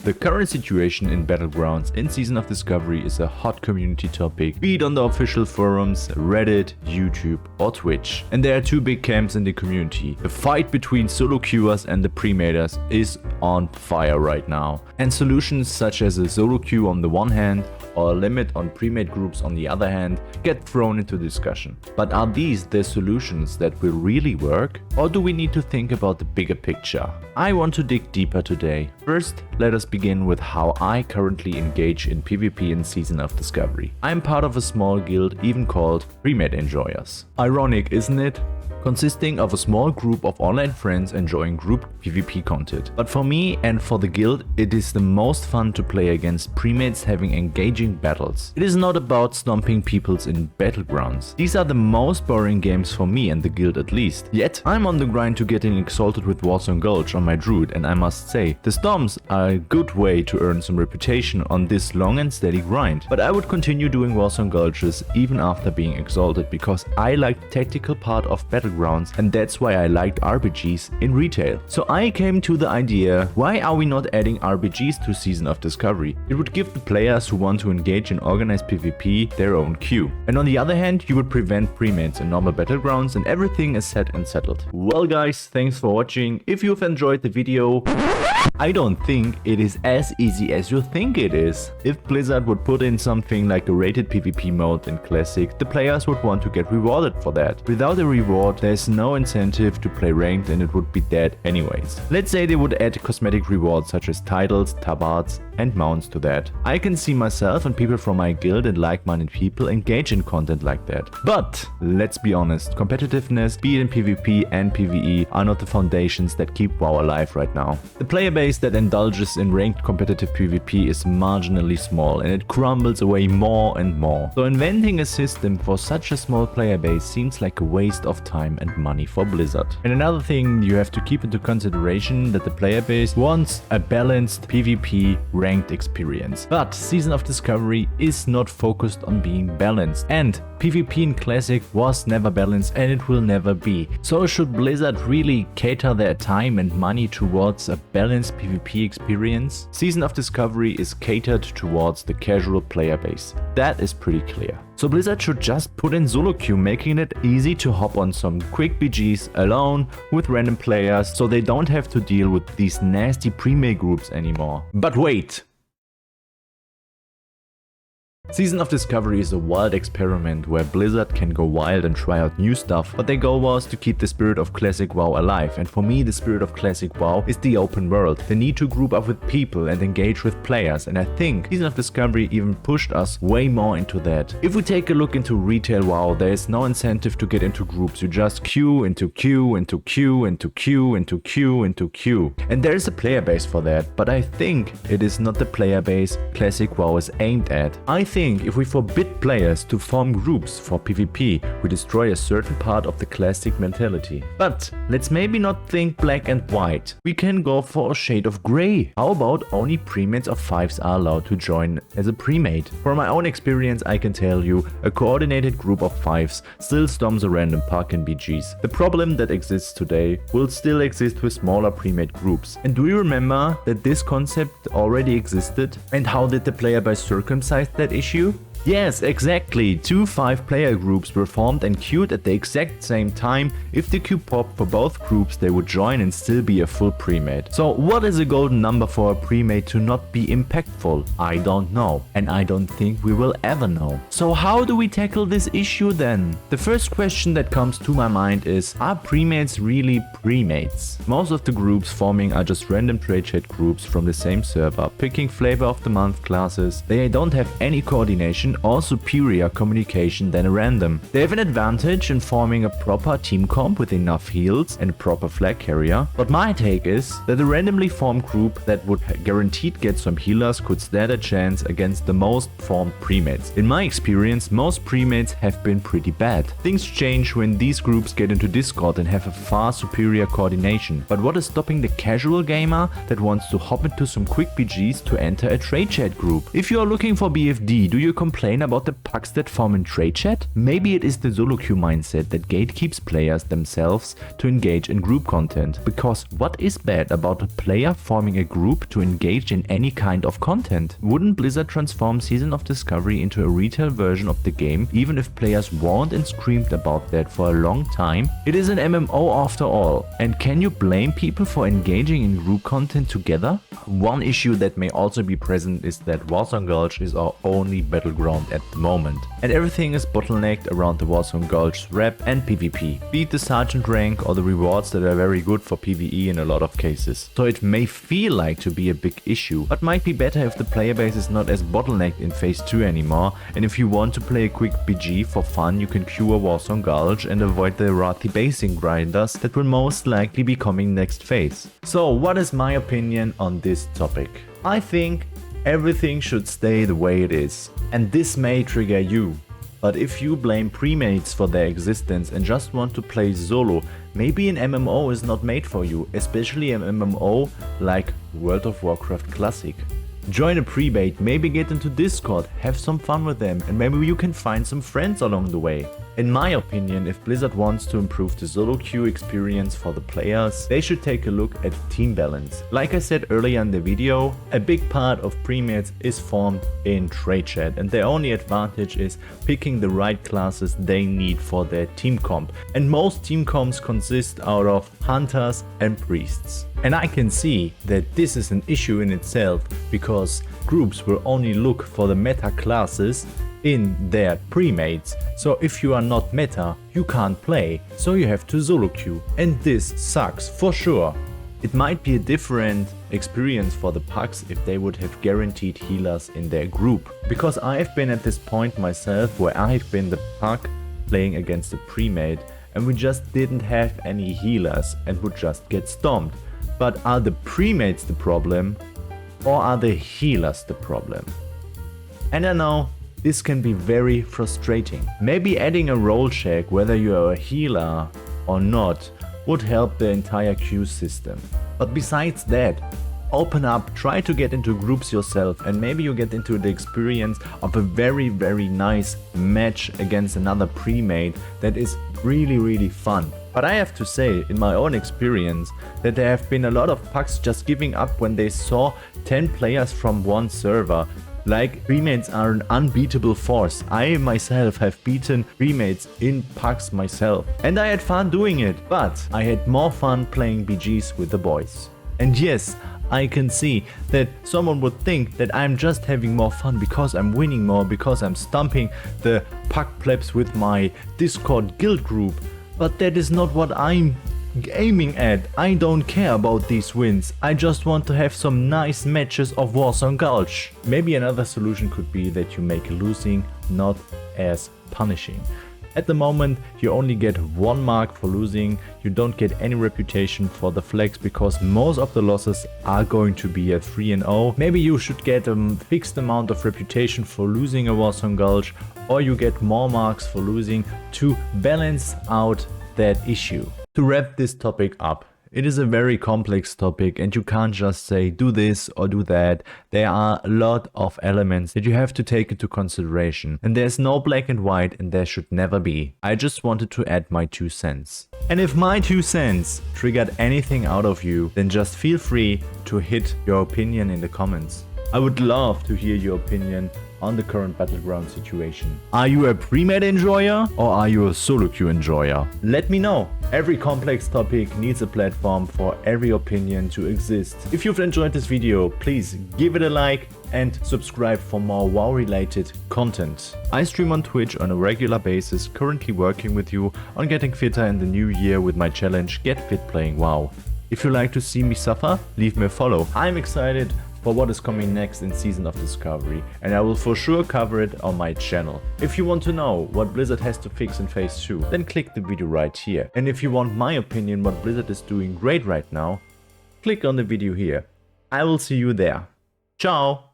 The current situation in Battlegrounds in Season of Discovery is a hot community topic, be it on the official forums, Reddit, YouTube or Twitch. And there are two big camps in the community. The fight between solo queuers and the premaders is on fire right now. And solutions such as a solo queue on the one hand or a limit on premade groups on the other hand get thrown into discussion. But are these the solutions that will really work? Or do we need to think about the bigger picture? I want to dig deeper today. First, let us begin with how I currently engage in PvP in Season of Discovery. I am part of a small guild even called Premade Enjoyers. Ironic, isn't it? Consisting of a small group of online friends enjoying group PvP content. But for me and for the guild, it is the most fun to play against premates having engaging battles. It is not about stomping peoples in Battlegrounds. These are the most boring games for me and the guild at least. Yet, I'm on the grind to getting exalted with Warzone Gulch on my druid, and I must say, the storms are a good way to earn some reputation on this long and steady grind. But I would continue doing Warzone Gulches even after being exalted because I like the tactical part of Battlegrounds, and that's why I liked RPGs in retail. So I came to the idea, why are we not adding RPGs to Season of Discovery? It would give the players who want to engage in organized PvP their own queue. And on the other hand, you would prevent premates in normal Battlegrounds and everything is set and settled. Well guys, thanks for watching. If you've enjoyed the video, I don't think it is as easy as you think it is. If Blizzard would put in something like a rated PvP mode in Classic, the players would want to get rewarded for that. Without a reward, there's no incentive to play ranked and it would be dead anyways. Let's say they would add cosmetic rewards such as titles, tabards and mounts to that. I can see myself and people from my guild and like-minded people engage in content like that. But let's be honest, competitiveness, be it in PvP and PvE, are not the foundations that keep WoW alive right now. The player base that indulges in ranked competitive PvP is marginally small and it crumbles away more and more. So inventing a system for such a small player base seems like a waste of time and money for Blizzard. And another thing you have to keep into consideration that the player base wants a balanced PvP ranked experience. But Season of Discovery is not focused on being balanced, and PvP in Classic was never balanced and it will never be. So should Blizzard really cater their time and money towards a balanced PvP experience? Season of Discovery is catered towards the casual player base. That is pretty clear. So Blizzard should just put in solo queue, making it easy to hop on some quick BGs alone with random players so they don't have to deal with these nasty premade groups anymore. But wait! Season of Discovery is a wild experiment where Blizzard can go wild and try out new stuff, but their goal was to keep the spirit of Classic WoW alive, and for me the spirit of Classic WoW is the open world, the need to group up with people and engage with players, and I think Season of Discovery even pushed us way more into that. If we take a look into retail WoW, there is no incentive to get into groups, you just queue into queue into queue into queue into queue into queue. And there is a player base for that, but I think it is not the player base Classic WoW is aimed at. I think if we forbid players to form groups for PvP, we destroy a certain part of the classic mentality. But let's maybe not think black and white. We can go for a shade of grey. How about only premates of 5s are allowed to join as a premade? From my own experience I can tell you, a coordinated group of 5s still storms a random park in BGs. The problem that exists today will still exist with smaller premade groups. And do you remember that this concept already existed? And how did the player base circumcise that issue? Yes, exactly. 2 5-player groups were formed and queued at the exact same time. If the queue popped for both groups, they would join and still be a full premade. So what is a golden number for a premade to not be impactful? I don't know. And I don't think we will ever know. So how do we tackle this issue then? The first question that comes to my mind is, are premades really premates? Most of the groups forming are just random trade chat groups from the same server, picking flavor of the month classes. They don't have any coordination or superior communication than a random. They have an advantage in forming a proper team comp with enough heals and a proper flag carrier, but my take is that a randomly formed group that would guaranteed get some healers could stand a chance against the most formed premates. In my experience, most premates have been pretty bad. Things change when these groups get into Discord and have a far superior coordination, but what is stopping the casual gamer that wants to hop into some quick BGs to enter a trade chat group? If you are looking for BFD, do you complain complain about the pucks that form in trade chat? Maybe it is the solo queue mindset that gatekeeps players themselves to engage in group content. Because what is bad about a player forming a group to engage in any kind of content? Wouldn't Blizzard transform Season of Discovery into a retail version of the game even if players warned and screamed about that for a long time? It is an MMO after all, and can you blame people for engaging in group content together? One issue that may also be present is that Warzone Gulch is our only battleground at the moment, and everything is bottlenecked around the Warzone Gulch rep and PvP, be it the sergeant rank or the rewards that are very good for PvE in a lot of cases. So it may feel like to be a big issue, but might be better if the player base is not as bottlenecked in phase 2 anymore, and if you want to play a quick BG for fun, you can queue a Warzone Gulch and avoid the Rathi basing grinders that will most likely be coming next phase. So what is my opinion on this topic? I think everything should stay the way it is, and this may trigger you. But if you blame premades for their existence and just want to play solo, maybe an MMO is not made for you, especially an MMO like World of Warcraft Classic. Join a premade, maybe get into Discord, have some fun with them, and maybe you can find some friends along the way. In my opinion, if Blizzard wants to improve the solo queue experience for the players, they should take a look at team balance. Like I said earlier in the video, a big part of premades is formed in trade chat, and their only advantage is picking the right classes they need for their team comp. And most team comps consist out of hunters and priests. And I can see that this is an issue in itself, because groups will only look for the meta classes in their premades. So if you are not meta, you can't play, so you have to solo queue, and this sucks for sure. It might be a different experience for the pucks if they would have guaranteed healers in their group, because I've been at this point myself where I've been the puck playing against a premade and we just didn't have any healers and would just get stomped. But are the premades the problem, or are the healers the problem? And I know this can be very frustrating. Maybe adding a role check whether you are a healer or not would help the entire queue system. But besides that, open up, try to get into groups yourself, and maybe you get into the experience of a very nice match against another premade that is really fun. But I have to say, in my own experience, that there have been a lot of pucks just giving up when they saw 10 players from one server. Like, premades are an unbeatable force. I myself have beaten premades in pucks myself, and I had fun doing it, but I had more fun playing BGs with the boys. And yes, I can see that someone would think that I'm just having more fun because I'm winning more, because I'm stomping the puck plebs with my Discord guild group, but that is not what I'm aiming at. I don't care about these wins, I just want to have some nice matches of Warzone Gulch. Maybe another solution could be that you make losing not as punishing. At the moment you only get 1 mark for losing, you don't get any reputation for the flags because most of the losses are going to be at 3-0. Maybe you should get a fixed amount of reputation for losing a Warzone Gulch, or you get more marks for losing to balance out that issue. To wrap this topic up, it is a very complex topic and you can't just say do this or do that. There are a lot of elements that you have to take into consideration, and there's no black and white, and there should never be. I just wanted to add my 2 cents. And if my 2 cents triggered anything out of you, then just feel free to hit your opinion in the comments. I would love to hear your opinion on the current Battleground situation. Are you a premade enjoyer or are you a solo queue enjoyer? Let me know. Every complex topic needs a platform for every opinion to exist. If you've enjoyed this video, please give it a like and subscribe for more WoW related content. I stream on Twitch on a regular basis, currently working with you on getting fitter in the new year with my challenge Get Fit Playing WoW. If you like to see me suffer, leave me a follow. I'm excited for what is coming next in Season of Discovery, and I will for sure cover it on my channel. If you want to know what Blizzard has to fix in phase 2, then click the video right here. And if you want my opinion what Blizzard is doing great right now, click on the video here. I will see you there. Ciao!